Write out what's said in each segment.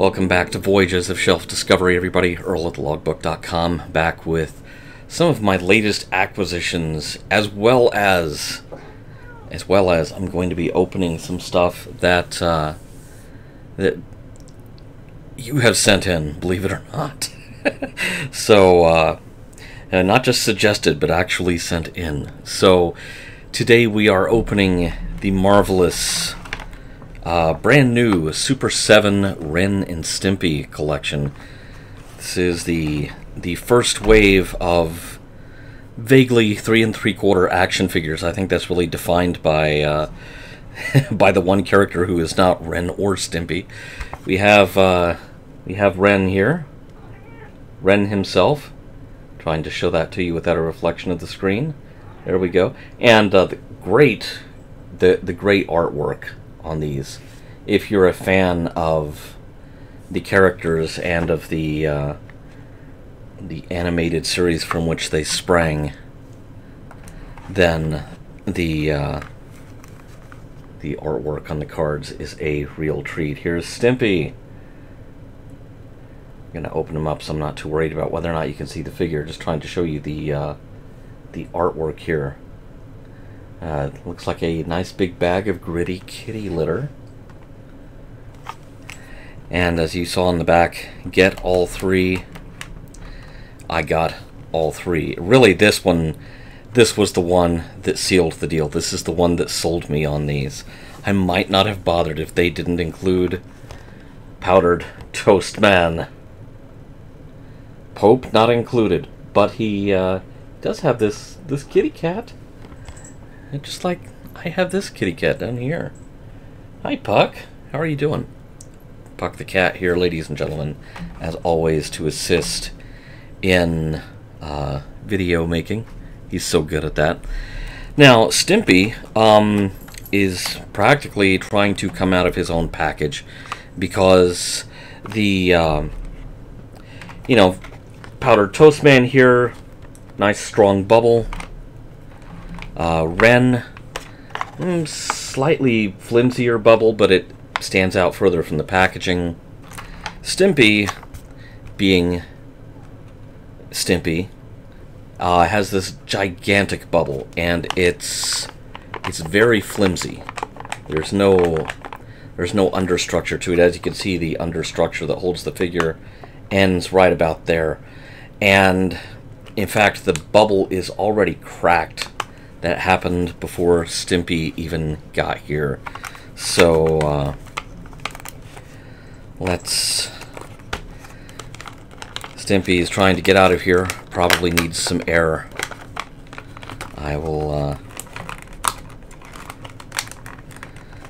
Welcome back to Voyages of Shelf-Discovery, everybody. Earl at thelogbook.com, back with some of my latest acquisitions, as well as I'm going to be opening some stuff that that you have sent in, believe it or not. So, not just suggested, but actually sent in. So, today we are opening the marvelous brand new Super 7 Ren and Stimpy collection. This is the first wave of vaguely 3 3/4 action figures. I think that's really defined by by the one character who is not Ren or Stimpy. We have Ren here, Ren himself. Trying to show that to you without a reflection of the screen. There we go. And the great artwork on these. If you're a fan of the characters and of the animated series from which they sprang, then the artwork on the cards is a real treat. Here's Stimpy. I'm gonna open them up, so I'm not too worried about whether or not you can see the figure. Just trying to show you the artwork here. Looks like a nice big bag of gritty kitty litter. And as you saw in the back, get all three. I got all three. Really, this was the one that sealed the deal. This is the one that sold me on these. I might not have bothered if they didn't include Powdered Toast Man. Pope not included, but he does have this kitty cat. And just like I have this kitty cat down here. Hi, Puck. How are you doing? Puck the cat here, ladies and gentlemen, as always, to assist in video making. He's so good at that. Now, Stimpy is practically trying to come out of his own package because the, Powdered Toast Man here, nice strong bubble. Ren, slightly flimsier bubble, but it stands out further from the packaging. Stimpy, being Stimpy, has this gigantic bubble, and it's very flimsy. There's no understructure to it. As you can see, the understructure that holds the figure ends right about there. And in fact, the bubble is already cracked. That happened before Stimpy even got here. So Stimpy is trying to get out of here. Probably needs some air. I will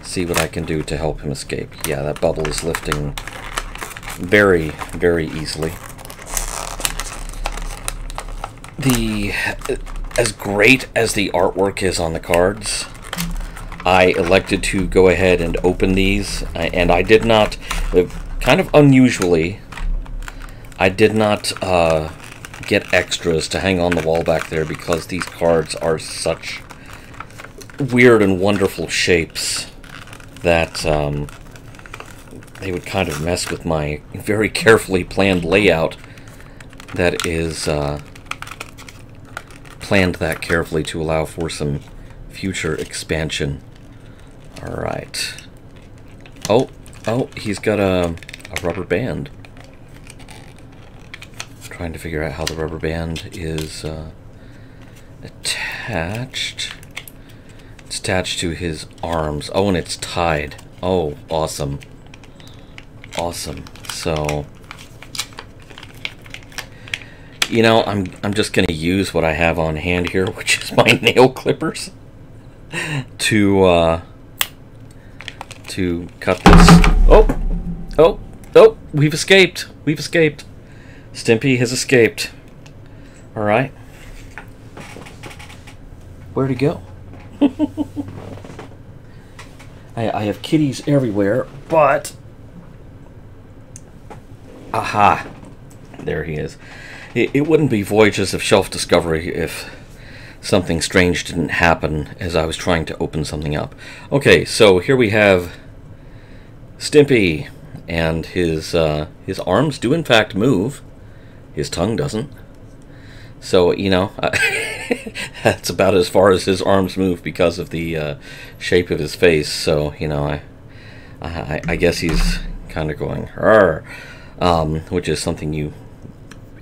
see what I can do to help him escape. Yeah, that bubble is lifting very, very easily. As great as the artwork is on the cards, I elected to go ahead and open these, and I did not, kind of unusually, I did not get extras to hang on the wall back there because these cards are such weird and wonderful shapes that they would kind of mess with my very carefully planned layout that is planned that carefully to allow for some future expansion. Alright. Oh, he's got a rubber band. Trying to figure out how the rubber band is attached. It's attached to his arms. Oh, and it's tied. Oh, awesome. Awesome. So, you know, I'm just going to use what I have on hand here, which is my nail clippers, to cut this. Oh, we've escaped. We've escaped. Stimpy has escaped. All right. Where'd he go? I have kitties everywhere, but aha, there he is. It wouldn't be Voyages of Shelf-Discovery if something strange didn't happen as I was trying to open something up. Okay, so here we have Stimpy and his arms do in fact move. His tongue doesn't. So, you know, that's about as far as his arms move because of the shape of his face. So, you know, I guess he's kind of going, "Arr," which is something you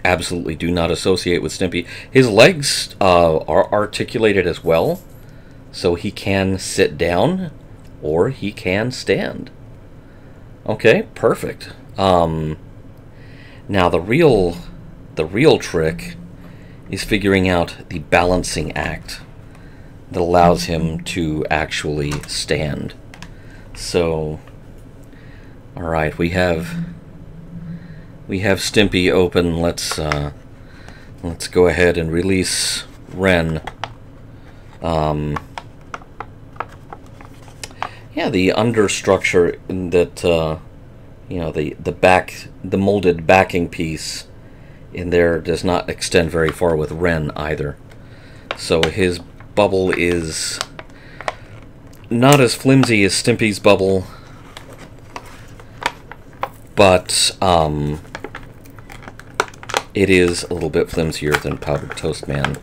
absolutely do not associate with Stimpy. His legs are articulated as well, so he can sit down or he can stand. Okay, perfect. Now the real trick is figuring out the balancing act that allows him to actually stand. So, all right, we have Stimpy open. Let's go ahead and release Ren. Yeah, the understructure that you know, the molded backing piece in there does not extend very far with Ren either. So his bubble is not as flimsy as Stimpy's bubble, but it is a little bit flimsier than Powdered Toast Man,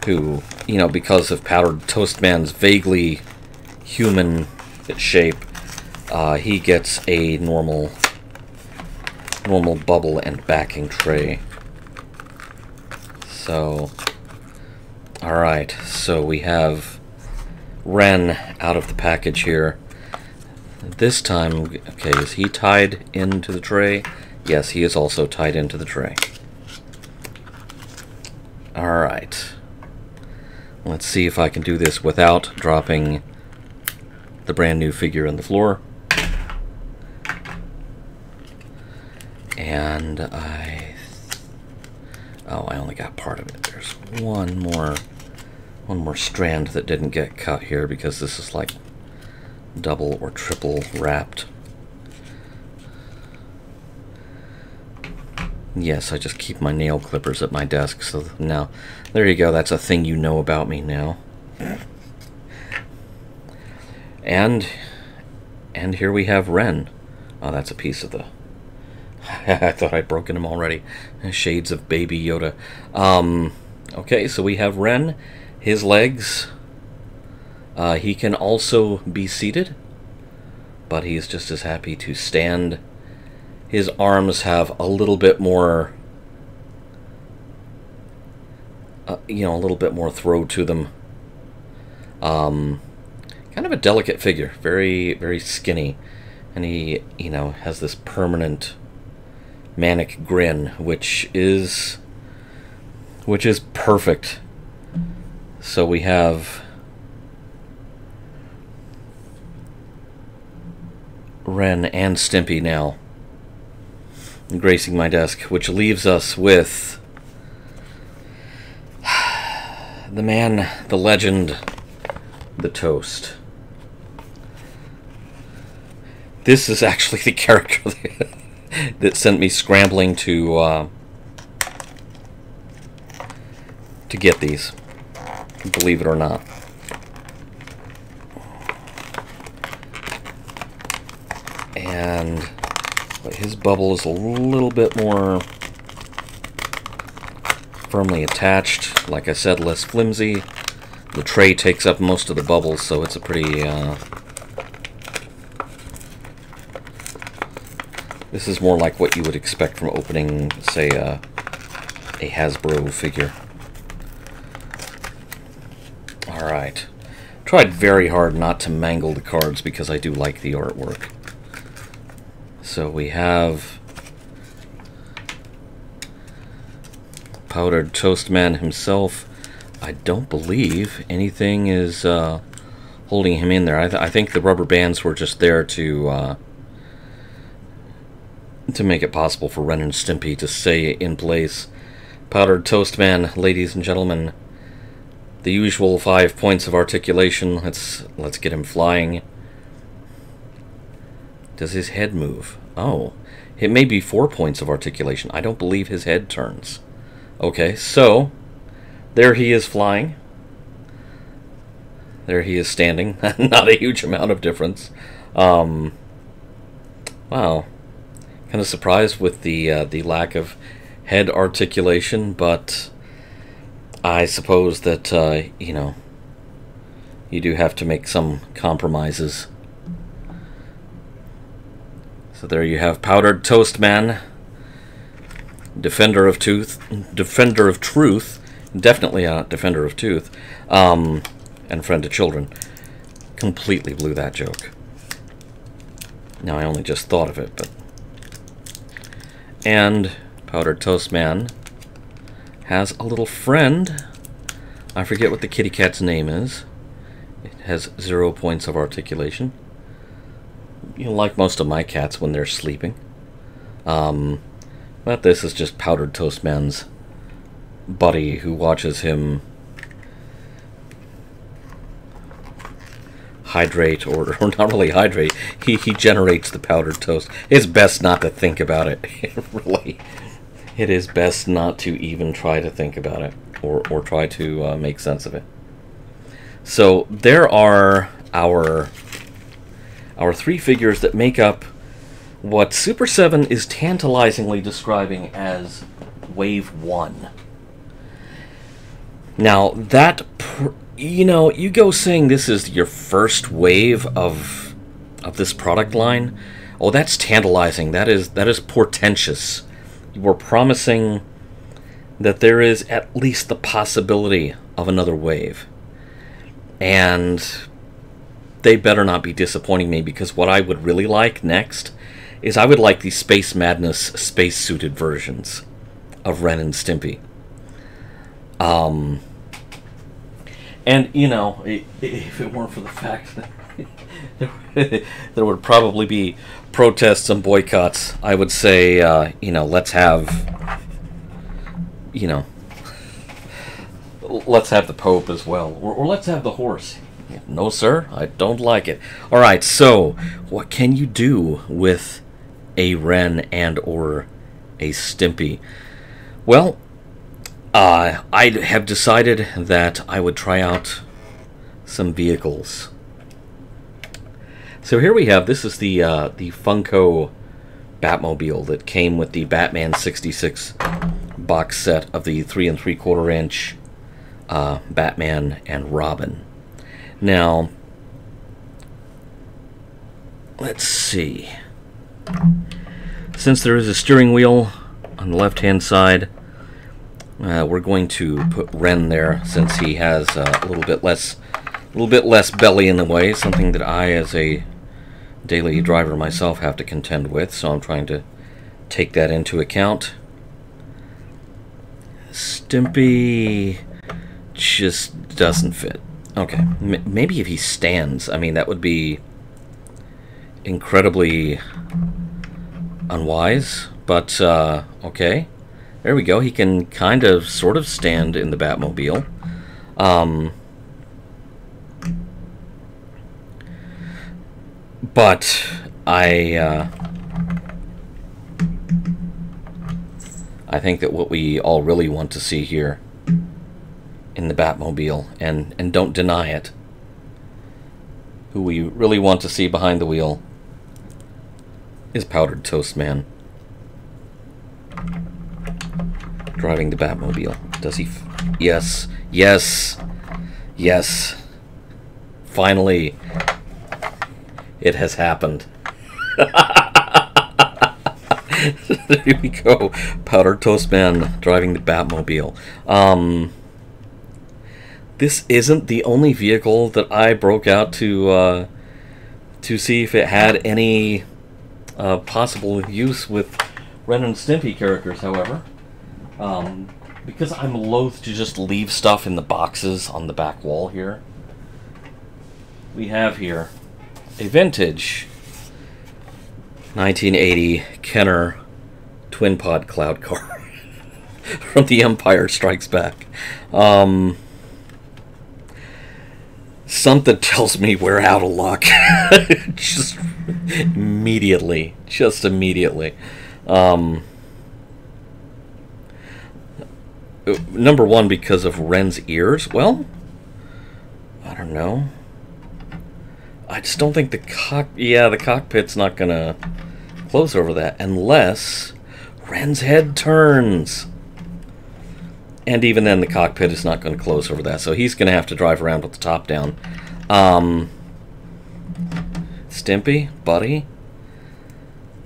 who, you know, because of Powdered Toast Man's vaguely human shape, he gets a normal bubble and backing tray. So, alright, so we have Ren out of the package here. This time, okay, is he tied into the tray? Yes, he is also tied into the tray. Alright. Let's see if I can do this without dropping the brand new figure on the floor. And I only got part of it. There's one more strand that didn't get cut here because this is like double or triple wrapped. Yes, I just keep my nail clippers at my desk, so now there you go. That's a thing you know about me now. And here we have Ren. Oh, that's a piece of the... I thought I'd broken him already. Shades of Baby Yoda. Okay, so we have Ren. His legs. He can also be seated, but he's just as happy to stand. His arms have a little bit more, you know, a little bit more throw to them. Kind of a delicate figure, very, very skinny, and he, you know, has this permanent manic grin, which is perfect. So we have Ren and Stimpy now gracing my desk, which leaves us with the man, the legend, the Toast. This is actually the character that sent me scrambling to get these, believe it or not. And his bubble is a little bit more firmly attached. Like I said, less flimsy. The tray takes up most of the bubbles, so it's a pretty... this is more like what you would expect from opening, say, a Hasbro figure. Alright. Tried very hard not to mangle the cards because I do like the artwork. So we have Powdered Toast Man himself. I don't believe anything is holding him in there. I think the rubber bands were just there to make it possible for Ren and Stimpy to stay in place. Powdered Toast Man, ladies and gentlemen. The usual 5 points of articulation. Let's get him flying. Does his head move? Oh, it may be 4 points of articulation. I don't believe his head turns. Okay, so there he is flying. There he is standing. Not a huge amount of difference. Wow. kind of surprised with the lack of head articulation, but I suppose that you know, you do have to make some compromises. So there you have Powdered Toast Man, defender of truth, definitely a defender of tooth, and friend of children. Completely blew that joke. Now I only just thought of it, but... And Powdered Toast Man has a little friend. I forget what the kitty cat's name is. It has 0 points of articulation. You know, like most of my cats when they're sleeping. But this is just Powdered Toast Man's buddy who watches him hydrate, or not really hydrate. He generates the powdered toast. It's best not to think about it. Really, it is best not to even try to think about it, or try to make sense of it. So there are our 3 figures that make up what Super 7 is tantalizingly describing as Wave 1. Now, that, you know, you go saying this is your first wave of this product line. Oh, that's tantalizing. That is portentous. You are promising that there is at least the possibility of another wave. And they better not be disappointing me, because what I would really like next is I would like the Space Madness space-suited versions of Ren and Stimpy. And, you know, if it weren't for the fact that there would probably be protests and boycotts, I would say, you know, let's have, you know, let's have the Pope as well. Or let's have the horse. No, sir, I don't like it. Alright, so, what can you do with a Ren and or a Stimpy? Well, I have decided that I would try out some vehicles. So here we have, this is the Funko Batmobile that came with the Batman 66 box set of the 3 3/4 inch Batman and Robin. Now, let's see. Since there is a steering wheel on the left-hand side, we're going to put Ren there, since he has a little bit less belly in the way, something that I, as a daily driver myself, have to contend with. So I'm trying to take that into account. Stimpy just doesn't fit. Okay, maybe if he stands, I mean, that would be incredibly unwise, but okay. There we go. He can kind of, sort of stand in the Batmobile. But I think that what we all really want to see here in the Batmobile, and don't deny it, who we really want to see behind the wheel is Powdered Toast Man. Driving the Batmobile. Does he? Yes. Yes. Yes. Finally. It has happened. There we go. Powdered Toast Man driving the Batmobile. This isn't the only vehicle that I broke out to see if it had any possible use with Ren and Stimpy characters, however. Because I'm loath to just leave stuff in the boxes on the back wall here. We have here a vintage 1980 Kenner twin pod cloud car from The Empire Strikes Back. Something tells me we're out of luck. Just immediately. Number one, because of Ren's ears. Well, I don't know. I just don't think the cockpit's not gonna close over that unless Ren's head turns. And even then, the cockpit is not going to close over that, so he's going to have to drive around with the top down. Stimpy, buddy,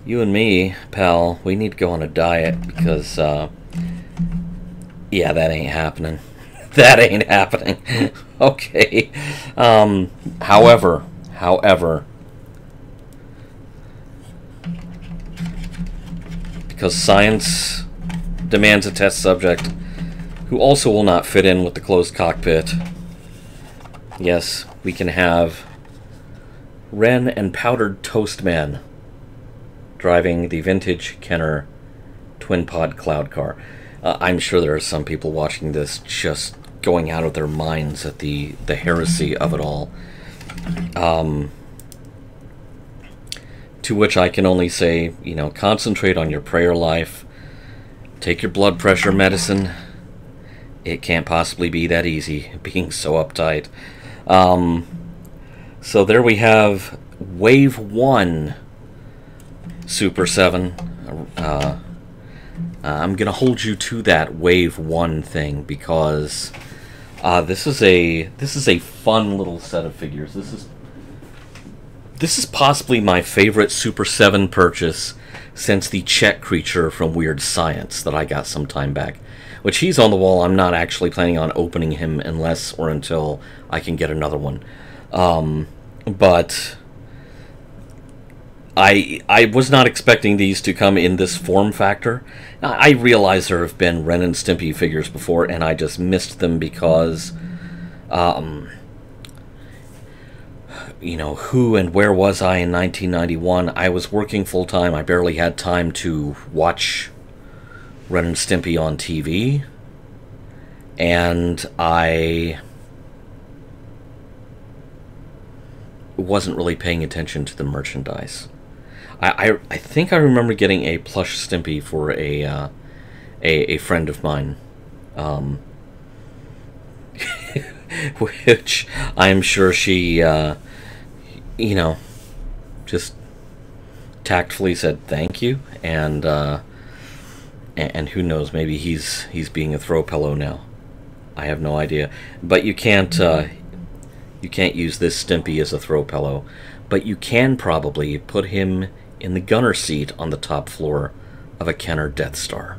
you and me, pal, we need to go on a diet because, yeah, that ain't happening. That ain't happening. Okay. However, because science demands a test subject who also will not fit in with the closed cockpit, yes, we can have Ren and Powdered Toast Man driving the vintage Kenner twin-pod cloud car. I'm sure there are some people watching this just going out of their minds at the heresy of it all. To which I can only say, you know, concentrate on your prayer life. Take your blood pressure medicine. It can't possibly be that easy, being so uptight. So there we have Wave 1 Super 7. I'm going to hold you to that Wave 1 thing because this is a fun little set of figures. This is possibly my favorite Super 7 purchase since the Chet creature from Weird Science that I got some time back. Which he's on the wall. I'm not actually planning on opening him unless or until I can get another one. But I was not expecting these to come in this form factor. I realize there have been Ren and Stimpy figures before, and I just missed them because, you know, who and where was I in 1991? I was working full-time. I barely had time to watch Ren and Stimpy on TV, and I wasn't really paying attention to the merchandise. I think I remember getting a plush Stimpy for a friend of mine, which I'm sure she, you know, just tactfully said thank you, and who knows, maybe he's being a throw pillow now. I have no idea, but you can't use this Stimpy as a throw pillow, but you can probably put him in the gunner seat on the top floor of a Kenner Death Star.